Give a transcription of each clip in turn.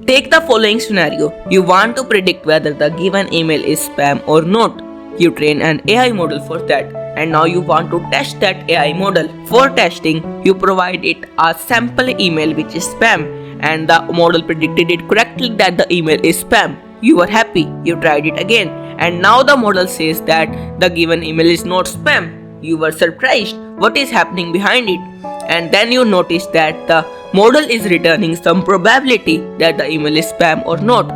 take the following scenario. You want to predict whether the given email is spam or not. You train an AI model for that, and now you want to test that AI model. For testing, you provide it a sample email which is spam, and the model predicted it correctly that the email is spam. You were happy, you tried it again, and now the model says that the given email is not spam. You were surprised, what is happening behind it? And then you notice that the model is returning some probability that the email is spam or not.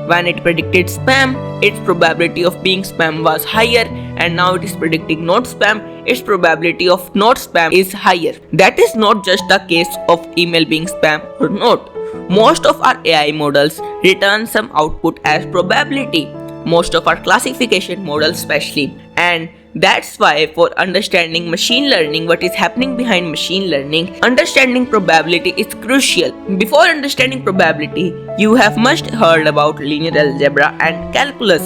When it predicted spam, its probability of being spam was higher, and now it is predicting not spam, its probability of not spam is higher. That is not just the case of email being spam or not. Most of our AI models return some output as probability. Most of our classification models especially. And that's why for understanding machine learning, what is happening behind machine learning, understanding probability is crucial. Before understanding probability, you have must heard about linear algebra and calculus.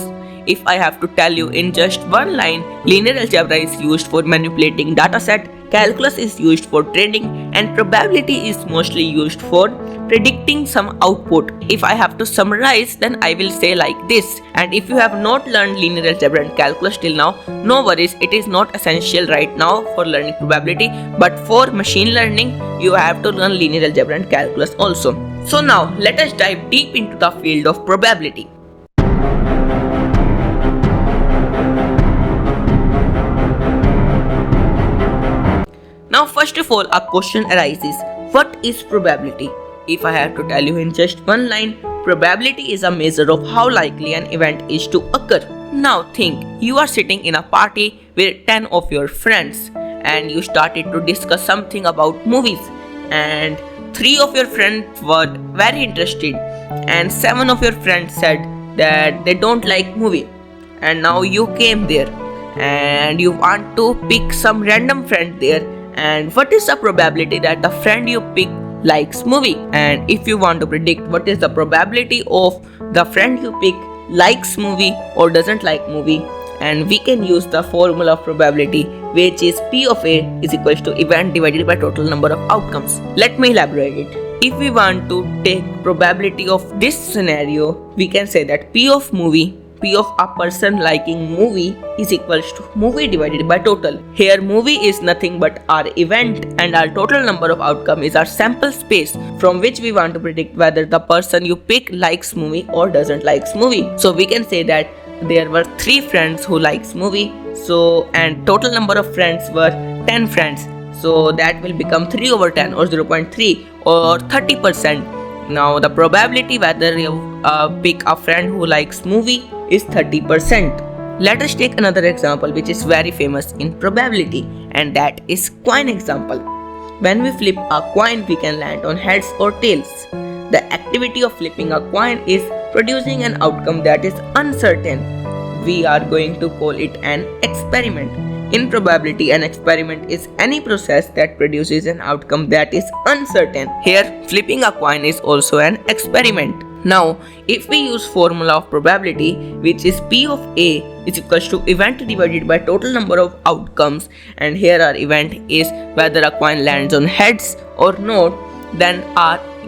If I have to tell you in just one line, linear algebra is used for manipulating dataset, calculus is used for trading, and probability is mostly used for predicting some output. If I have to summarize, then I will say like this. And if you have not learned linear algebra and calculus till now, no worries, it is not essential right now for learning probability, but for machine learning, you have to learn linear algebra and calculus also. So now, let us dive deep into the field of probability. Now first of all, a question arises, what is probability? If I have to tell you in just one line, probability is a measure of how likely an event is to occur. Now think, you are sitting in a party with 10 of your friends and you started to discuss something about movies, and 3 of your friends were very interested and 7 of your friends said that they don't like movie. And now you came there and you want to pick some random friend there, and what is the probability that the friend you pick likes movie? And if you want to predict what is the probability of the friend you pick likes movie or doesn't like movie, and we can use the formula of probability, which is P of A is equals to event divided by total number of outcomes. Let me elaborate it. If we want to take probability of this scenario, we can say that P of movie, P of a person liking movie is equals to movie divided by total. Here movie is nothing but our event, and our total number of outcome is our sample space from which we want to predict whether the person you pick likes movie or doesn't likes movie. So we can say that there were 3 friends who likes movie, so and total number of friends were 10 friends, so that will become 3 over 10 or 0.3 or 30%. Now the probability whether you pick a friend who likes movie is 30%. Let us take another example which is very famous in probability, and that is coin example. When we flip a coin, we can land on heads or tails. The activity of flipping a coin is producing an outcome that is uncertain. We are going to call it an experiment. In probability, an experiment is any process that produces an outcome that is uncertain. Here, flipping a coin is also an experiment. Now, if we use formula of probability, which is P of A is equals to event divided by total number of outcomes, and here our event is whether a coin lands on heads or not, then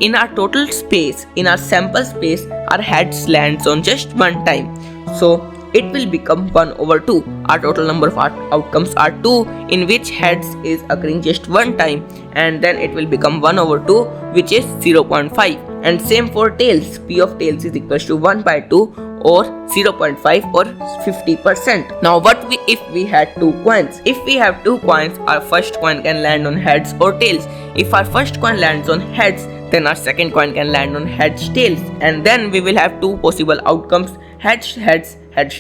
in our total space, in our sample space, our heads lands on just one time. So it will become 1 over 2. Our total number of outcomes are 2, in which heads is occurring just one time, and then it will become 1 over 2, which is 0.5. And same for tails, P of tails is equals to 1 by 2 or 0.5 or 50%. Now if we had 2 coins? If we have 2 coins, our first coin can land on heads or tails. If our first coin lands on heads, then our second coin can land on heads tails, and then we will have 2 possible outcomes, heads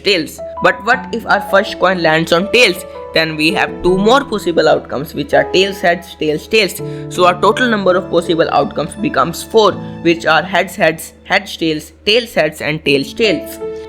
tails. But what if our first coin lands on tails? Then we have 2 more possible outcomes, which are tails heads tails. So our total number of possible outcomes becomes 4, which are heads tails heads and tails.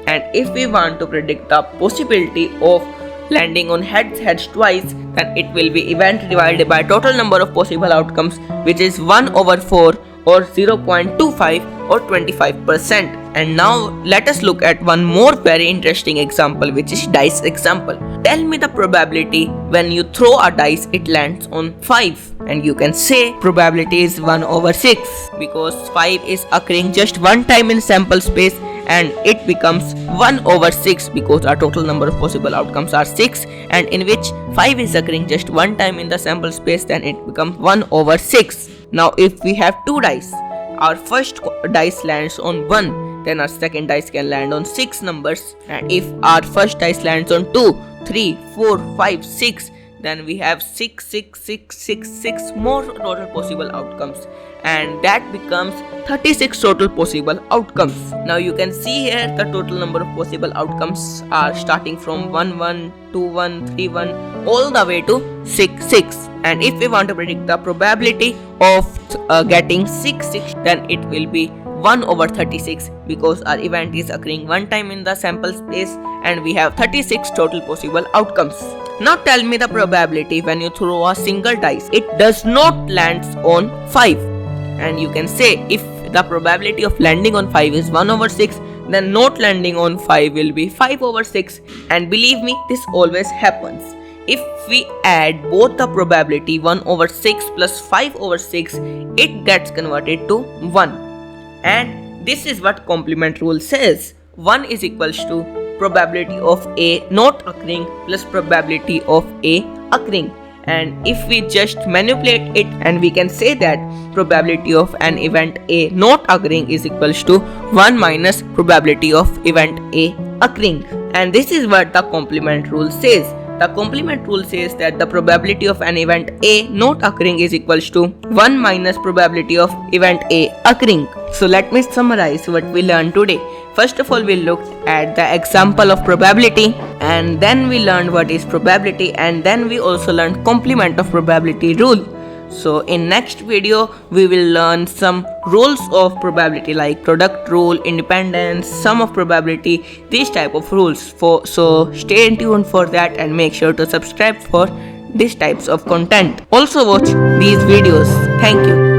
And if we want to predict the possibility of landing on heads twice, then it will be event divided by total number of possible outcomes, which is 1 over 4 or 0.25 or 25%. And now let us look at one more very interesting example, which is dice example. tell me the probability when you throw a dice it lands on 5. And you can say probability is 1 over 6 because 5 is occurring just one time in sample space, and it becomes 1 over 6 because our total number of possible outcomes are 6, and in which 5 is occurring just one time in the sample space, then it becomes 1 over 6. Now if we have two dice, our first dice lands on 1, then our second dice can land on 6 numbers, and if our first dice lands on 2, 3, 4, 5, 6, then we have 6, 6, 6, 6, 6 more total possible outcomes, and that becomes 36 total possible outcomes. Now you can see here the total number of possible outcomes are starting from 1, 1, 2, 1, 3, 1 all the way to 6, 6. And if we want to predict the probability of getting 6, 6, then it will be 1 over 36 because our event is occurring one time in the sample space and we have 36 total possible outcomes. Now tell me the probability when you throw a single dice it does not land on 5. And you can say if the probability of landing on 5 is 1 over 6, then not landing on 5 will be 5 over 6. And believe me, this always happens. If we add both the probability 1 over 6 plus 5 over 6, it gets converted to 1. And this is what complement rule says. 1 is equals to probability of A not occurring plus probability of A occurring. And if we just manipulate it, and we can say that probability of an event A not occurring is equals to 1 minus probability of event A occurring. And this is what the complement rule says. The complement rule says that the probability of an event A not occurring is equals to 1 minus probability of event A occurring. So let me summarize what we learned today. First of all, we looked at the example of probability, and then we learned what is probability, and then we also learned complement of probability rule. So in next video we will learn some rules of probability like product rule, independence, sum of probability, these type of rules. So stay tuned for that and make sure to subscribe for these types of content. Also watch these videos. Thank you.